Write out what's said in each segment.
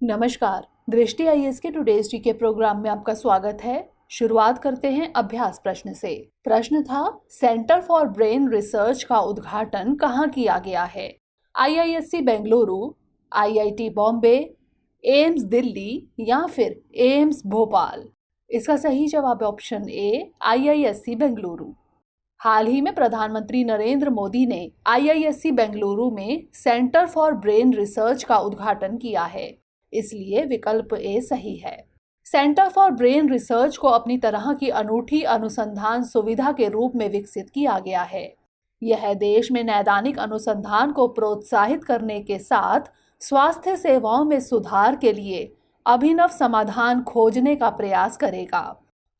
नमस्कार। दृष्टि आईएएस के टुडेज जीके प्रोग्राम में आपका स्वागत है। शुरुआत करते हैं अभ्यास प्रश्न से। प्रश्न था, सेंटर फॉर ब्रेन रिसर्च का उद्घाटन कहाँ किया गया है? IISc Bengaluru, IIT Bombay, AIIMS Delhi या फिर एम्स भोपाल। इसका सही जवाब है ऑप्शन ए, आईआईएससी बेंगलुरु। हाल ही में प्रधानमंत्री नरेंद्र मोदी ने आईआईएससी बेंगलुरु में सेंटर फॉर ब्रेन रिसर्च का उद्घाटन किया है, इसलिए विकल्प ए सही है। सेंटर फॉर ब्रेन रिसर्च को अपनी तरह की अनूठी अनुसंधान सुविधा के रूप में विकसित किया गया है। यह देश में नैदानिक अनुसंधान को प्रोत्साहित करने के साथ स्वास्थ्य सेवाओं में सुधार के लिए अभिनव समाधान खोजने का प्रयास करेगा।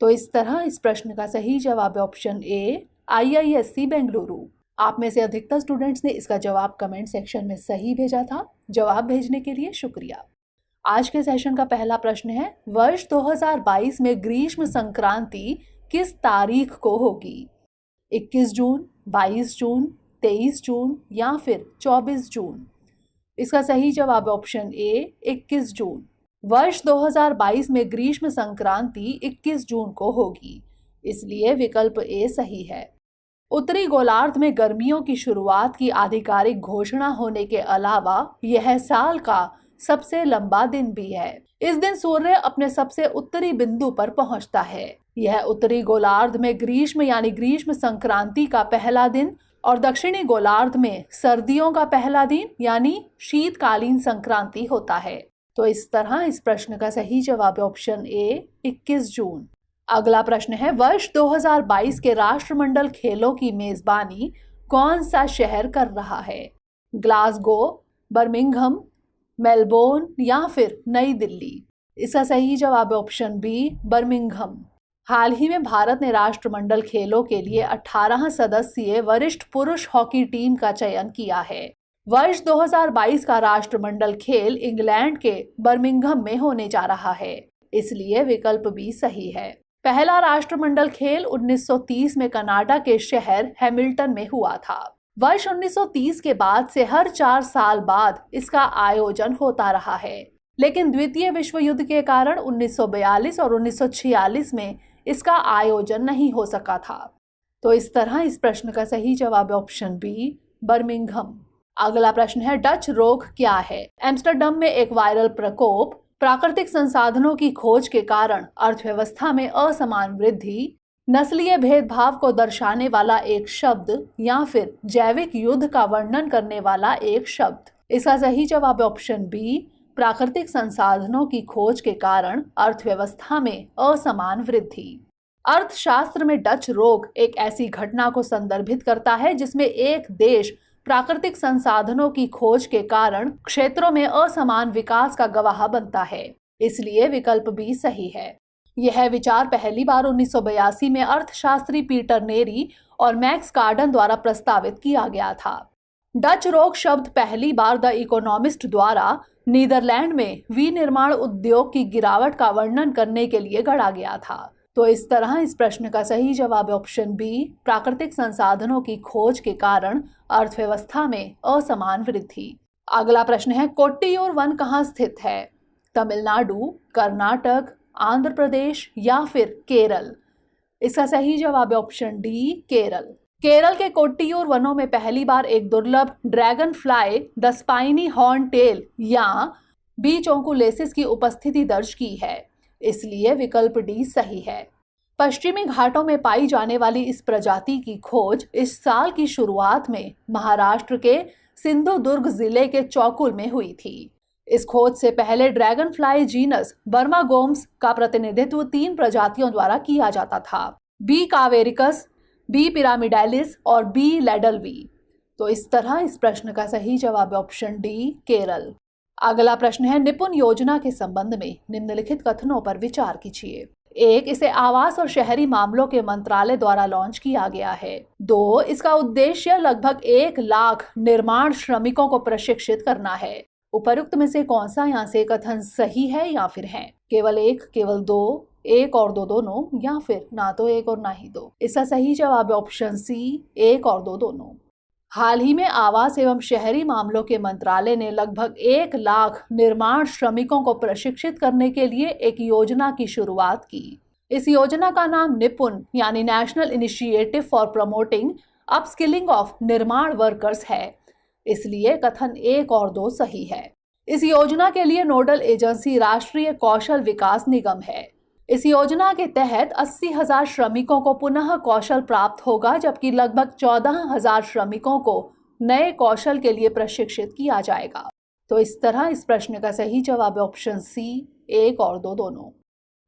तो इस तरह इस प्रश्न का सही जवाब है ऑप्शन ए, आईआईएससी बेंगलुरु। आप में से अधिकतर स्टूडेंट्स ने इसका जवाब कमेंट सेक्शन में सही भेजा था। जवाब भेजने के लिए शुक्रिया। आज के सेशन का पहला प्रश्न है, वर्ष 2022 में ग्रीष्म संक्रांति किस तारीख को होगी? 21 जून, 22 जून, 23 जून या फिर 24 जून? इसका सही जवाब ऑप्शन ए, 21 जून। वर्ष 2022 में ग्रीष्म संक्रांति 21 जून को होगी, इसलिए विकल्प ए सही है। उत्तरी गोलार्ध में गर्मियों की शुरुआत की आधिकारिक घोषणा होने के अलावा यह साल का सबसे लंबा दिन भी है। इस दिन सूर्य अपने सबसे उत्तरी बिंदु पर पहुंचता है। यह उत्तरी गोलार्ध में ग्रीष्म यानी ग्रीष्म संक्रांति का पहला दिन और दक्षिणी गोलार्ध में सर्दियों का पहला दिन यानी शीतकालीन संक्रांति होता है। तो इस तरह इस प्रश्न का सही जवाब है ऑप्शन ए, 21 जून। अगला प्रश्न है, वर्ष 2022 के राष्ट्रमंडल खेलों की मेजबानी कौन सा शहर कर रहा है? ग्लासगो, बर्मिंघम, मेलबोर्न या फिर नई दिल्ली? इसका सही जवाब है ऑप्शन बी, बर्मिंघम। हाल ही में भारत ने राष्ट्रमंडल खेलों के लिए 18 सदस्यीय वरिष्ठ पुरुष हॉकी टीम का चयन किया है। वर्ष 2022 का राष्ट्रमंडल खेल इंग्लैंड के बर्मिंघम में होने जा रहा है, इसलिए विकल्प बी सही है। पहला राष्ट्रमंडल खेल 1930 में कनाडा के शहर हैमिल्टन में हुआ था। वर्ष 1930 के बाद से हर 4 साल बाद इसका आयोजन होता रहा है, लेकिन द्वितीय विश्व युद्ध के कारण 1942 और 1946 में इसका आयोजन नहीं हो सका था। तो इस तरह इस प्रश्न का सही जवाब है ऑप्शन बी, बर्मिंघम। अगला प्रश्न है, डच रोग क्या है? एम्स्टर्डम में एक वायरल प्रकोप, प्राकृतिक संसाधनों की खोज के कारण अर्थव्यवस्था में असमान वृद्धि, नस्लीय भेदभाव को दर्शाने वाला एक शब्द या फिर जैविक युद्ध का वर्णन करने वाला एक शब्द? इसका सही जवाब है ऑप्शन बी, प्राकृतिक संसाधनों की खोज के कारण अर्थव्यवस्था में असमान वृद्धि। अर्थशास्त्र में डच रोग एक ऐसी घटना को संदर्भित करता है जिसमें एक देश प्राकृतिक संसाधनों की खोज के कारण क्षेत्रों में असमान विकास का गवाह बनता है, इसलिए विकल्प बी सही है। यह विचार पहली बार 1982 में अर्थशास्त्री पीटर नेरी और मैक्स कार्डन द्वारा प्रस्तावित किया गया था। डच रोग शब्द पहली बार द इकोनॉमिस्ट द्वारा नीदरलैंड में विनिर्माण उद्योग की गिरावट का वर्णन करने के लिए गढ़ा गया था। तो इस तरह इस प्रश्न का सही जवाब है ऑप्शन बी, प्राकृतिक संसाधनों की खोज के कारण अर्थव्यवस्था में असमान वृद्धि। अगला प्रश्न है, कोट्टियूर वन कहाँ स्थित है? तमिलनाडु, कर्नाटक, आंध्र प्रदेश या फिर केरल? इसका सही जवाब है ऑप्शन डी, केरल। केरल के कोट्टियूर वनों में पहली बार एक दुर्लभ dragonfly the spiny horn tail या बीच ओंकुलेसिस की उपस्थिति दर्ज की है, इसलिए विकल्प डी सही है। पश्चिमी घाटों में पाई जाने वाली इस प्रजाति की खोज इस साल की शुरुआत में महाराष्ट्र के सिंधुदुर्ग जिले के चौकुल में हुई थी। इस खोज से पहले ड्रैगन फ्लाई जीनस बर्मागोम्स का प्रतिनिधित्व 3 प्रजातियों द्वारा किया जाता था, बी कावेरिकस, बी पिरामिडालिस और बी लेडलवी। तो इस तरह इस प्रश्न का सही जवाब है ऑप्शन डी, केरल। अगला प्रश्न है, निपुण योजना के संबंध में निम्नलिखित कथनों पर विचार कीजिए। 1, इसे आवास और शहरी मामलों के मंत्रालय द्वारा लॉन्च किया गया है। 2, इसका उद्देश्य लगभग 1 लाख निर्माण श्रमिकों को प्रशिक्षित करना है। उपरोक्त में से कौन सा यहाँ से कथन सही है या फिर है? केवल 1, केवल 2, 1 और 2 दोनों या फिर ना तो 1 और ना ही 2? इसका सही जवाब है ऑप्शन सी, 1 और 2 दोनों। हाल ही में आवास एवं शहरी मामलों के मंत्रालय ने लगभग 1 लाख निर्माण श्रमिकों को प्रशिक्षित करने के लिए एक योजना की शुरुआत की। इस योजना का नाम निपुण यानी national initiative for promoting upskilling of निर्माण वर्कर्स है। इसलिए कथन 1 और 2 सही है। इस योजना के लिए नोडल एजेंसी राष्ट्रीय कौशल विकास निगम है। इस योजना के तहत 80,000 श्रमिकों को पुनः कौशल प्राप्त होगा, जबकि लगभग 14,000 श्रमिकों को नए कौशल के लिए प्रशिक्षित किया जाएगा। तो इस तरह इस प्रश्न का सही जवाब है ऑप्शन सी, 1 और 2 दोनों।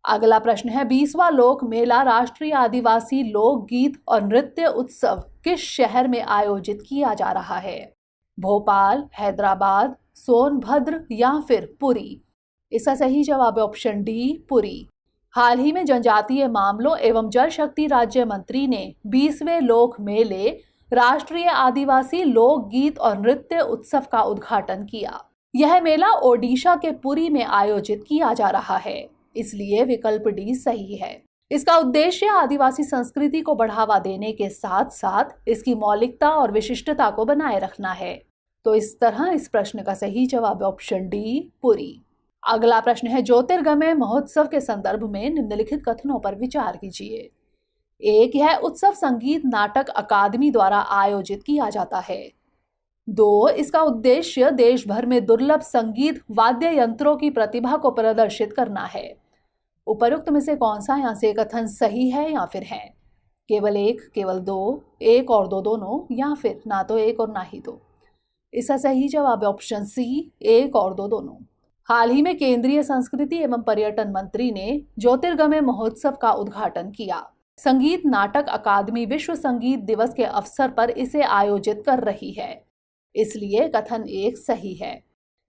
अगला प्रश्न है 20वां लोक मेला राष्ट्रीय आदिवासी लोक गीत और नृत्य उत्सव किस शहर में आयोजित किया जा रहा है? भोपाल, हैदराबाद, सोनभद्र या फिर पुरी? इसका सही जवाब है ऑप्शन डी, पुरी। हाल ही में जनजातीय मामलों एवं जल शक्ति राज्य मंत्री ने 20वें लोक मेले राष्ट्रीय आदिवासी लोक गीत और नृत्य उत्सव का उद्घाटन किया। यह मेला ओडिशा के पुरी में आयोजित किया जा रहा है, इसलिए विकल्प डी सही है। इसका उद्देश्य आदिवासी संस्कृति को बढ़ावा देने के साथ साथ इसकी मौलिकता और विशिष्टता को बनाए रखना है। तो इस तरह इस प्रश्न का सही जवाब है ऑप्शन डी, पुरी। अगला प्रश्न है ज्योतिर्गमय महोत्सव के संदर्भ में निम्नलिखित कथनों पर विचार कीजिए। 1, यह उत्सव संगीत नाटक अकादमी द्वारा आयोजित किया जाता है। 2, इसका उद्देश्य देश भर में दुर्लभ संगीत वाद्य यंत्रों की प्रतिभा को प्रदर्शित करना है। उपरोक्त में से कौन सा यहाँ से कथन सही है या फिर है? केवल 1, केवल 2, 1 और 2 दोनों, या फिर ना तो 1 और ना ही 2? इसका सही जवाब है ऑप्शन सी, 1 और 2 दोनों। हाल ही में केंद्रीय संस्कृति एवं पर्यटन मंत्री ने ज्योतिर्गमय महोत्सव का उद्घाटन किया। संगीत नाटक अकादमी विश्व संगीत दिवस के अवसर पर इसे आयोजित कर रही है, इसलिए कथन 1 सही है।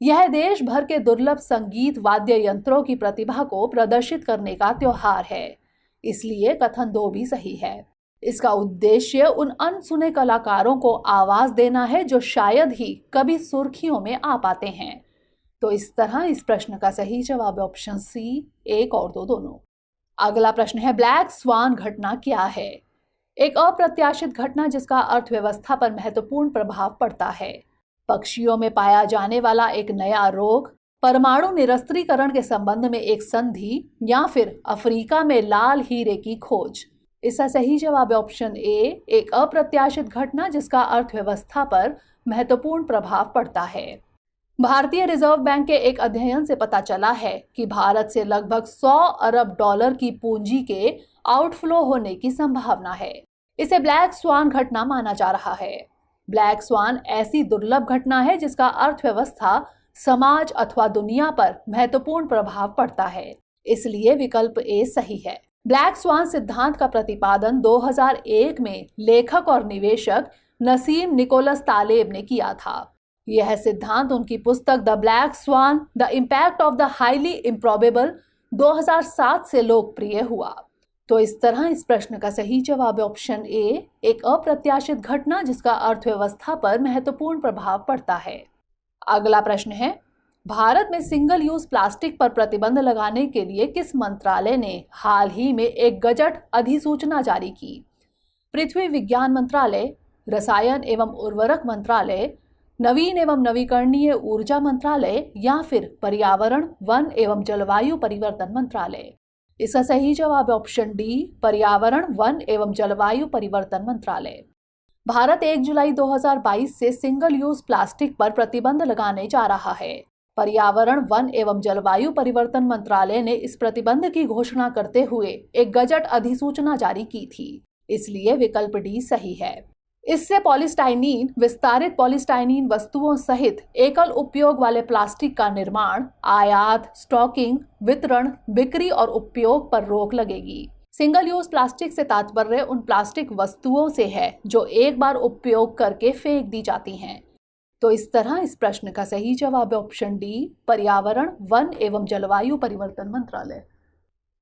यह देश भर के दुर्लभ संगीत वाद्य यंत्रों की प्रतिभा को प्रदर्शित करने का त्योहार है, इसलिए कथन 2 भी सही है। इसका उद्देश्य उन अनसुने कलाकारों को आवाज देना है जो शायद ही कभी सुर्खियों में आ पाते हैं। तो इस तरह इस प्रश्न का सही जवाब है ऑप्शन सी, 1 और 2 दोनों। अगला प्रश्न है ब्लैक स्वान घटना क्या है? एक अप्रत्याशित घटना जिसका अर्थव्यवस्था पर महत्वपूर्ण प्रभाव पड़ता है। पक्षियों में पाया जाने वाला एक नया रोग, परमाणु निरस्त्रीकरण के संबंध में एक संधि, या फिर अफ्रीका में लाल हीरे की खोज? इसका सही जवाब है ऑप्शन ए, एक अप्रत्याशित घटना जिसका अर्थव्यवस्था पर महत्वपूर्ण प्रभाव पड़ता है। भारतीय रिजर्व बैंक के एक अध्ययन से पता चला है कि भारत से लगभग 100 अरब डॉलर की पूंजी के आउटफ्लो होने की संभावना है। इसे ब्लैक स्वान घटना माना जा रहा है। ब्लैक स्वान ऐसी दुर्लभ घटना है जिसका अर्थव्यवस्था, समाज अथवा दुनिया पर महत्वपूर्ण प्रभाव पड़ता है, इसलिए विकल्प ए सही है। ब्लैक स्वान सिद्धांत का प्रतिपादन 2001 में लेखक और निवेशक नसीम निकोलस तालेब ने किया था। यह सिद्धांत उनकी पुस्तक the black swan the impact of the highly improbable 2007 से लोकप्रिय हुआ। तो इस तरह इस प्रश्न का सही जवाब है ऑप्शन ए, एक अप्रत्याशित घटना जिसका अर्थव्यवस्था पर महत्वपूर्ण प्रभाव पड़ता है। अगला प्रश्न है भारत में सिंगल यूज प्लास्टिक पर प्रतिबंध लगाने के लिए किस मंत्रालय ने हाल ही में एक गजट अधिसूचना जारी की? पृथ्वी विज्ञान मंत्रालय, रसायन एवं उर्वरक मंत्रालय, नवीन एवं नवीकरणीय ऊर्जा मंत्रालय, या फिर पर्यावरण, वन एवं जलवायु परिवर्तन मंत्रालय? इसका सही जवाब है ऑप्शन डी, पर्यावरण, वन एवं जलवायु परिवर्तन मंत्रालय। भारत 1 जुलाई 2022 से सिंगल यूज प्लास्टिक पर प्रतिबंध लगाने जा रहा है। पर्यावरण, वन एवं जलवायु परिवर्तन मंत्रालय ने इस प्रतिबंध की घोषणा करते हुए एक गजट अधिसूचना जारी की थी, इसलिए विकल्प डी सही है। इससे पॉलीस्टाइनीन, विस्तारित पॉलीस्टाइनीन वस्तुओं सहित एकल उपयोग वाले प्लास्टिक का निर्माण, आयात, स्टॉकिंग, वितरण, बिक्री और उपयोग पर रोक लगेगी। सिंगल यूज प्लास्टिक से तात्पर्य उन प्लास्टिक वस्तुओं से है जो एक बार उपयोग करके फेंक दी जाती हैं। तो इस तरह इस प्रश्न का सही जवाब है ऑप्शन डी, पर्यावरण, वन एवं जलवायु परिवर्तन मंत्रालय।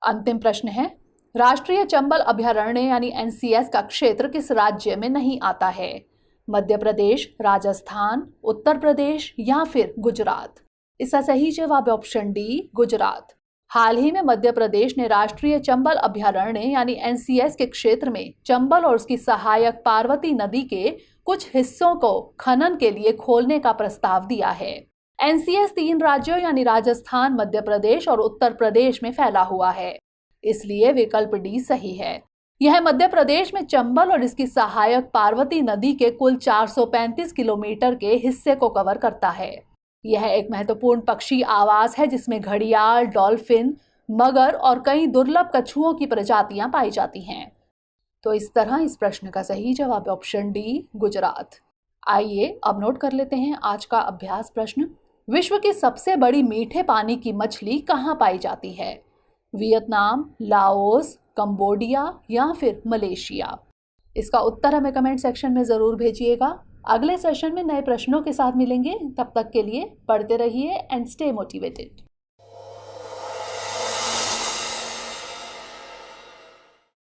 अंतिम प्रश्न है राष्ट्रीय चंबल अभयारण्य यानी NCS का क्षेत्र किस राज्य में नहीं आता है? मध्य प्रदेश, राजस्थान, उत्तर प्रदेश, या फिर गुजरात? इसका सही जवाब है ऑप्शन डी, गुजरात। हाल ही में मध्य प्रदेश ने राष्ट्रीय चंबल अभयारण्य यानी NCS के क्षेत्र में चंबल और उसकी सहायक पार्वती नदी के कुछ हिस्सों को खनन के लिए खोलने का प्रस्ताव दिया है। एनसीएस 3 राज्यों यानी राजस्थान, मध्य प्रदेश और उत्तर प्रदेश में फैला हुआ है, इसलिए विकल्प डी सही है। यह मध्य प्रदेश में चंबल और इसकी सहायक पार्वती नदी के कुल 435 किलोमीटर के हिस्से को कवर करता है। यह एक महत्वपूर्ण पक्षी आवास है जिसमें घड़ियाल, डॉल्फिन, मगर और कई दुर्लभ कछुओं की प्रजातियां पाई जाती हैं। तो इस तरह इस प्रश्न का सही जवाब है ऑप्शन डी, गुजरात। आइए अब नोट कर लेते हैं आज का अभ्यास प्रश्न। विश्व की सबसे बड़ी मीठे पानी की मछली कहाँ पाई जाती है? वियतनाम, लाओस, कंबोडिया या फिर मलेशिया? इसका उत्तर हमें कमेंट सेक्शन में जरूर भेजिएगा। अगले सेशन में नए प्रश्नों के साथ मिलेंगे। तब तक के लिए पढ़ते रहिए एंड स्टे मोटिवेटेड।